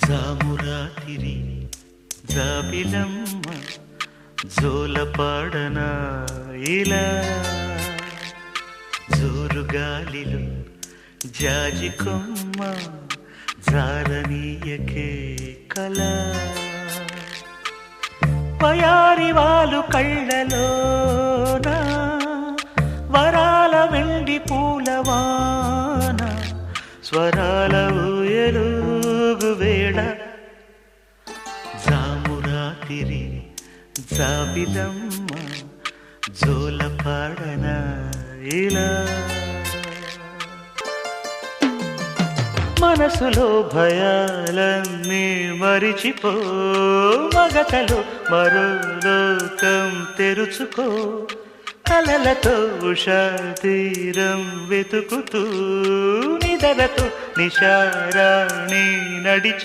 జామురాతిరి జాబిలమ్మ జోలపాడన ఇలా జోరుగాలిలో జాజి కొమ్మ జారనీయకే కళ వయారి వాలు కళ్ళలోన వరాల వెండి పూలవాన స్వరాల ఊయలుగు వేళ జామురాతిరి జాబిలమ్మ జోలపాడన ఇలా మనసులో భయాలన్నీ మరిచిపో మగతలో మరో లోకం తెరుచుకో కలలతో ఉషా తీరం వెతుకుతూ నిదలతో నిశారాణి నడిచి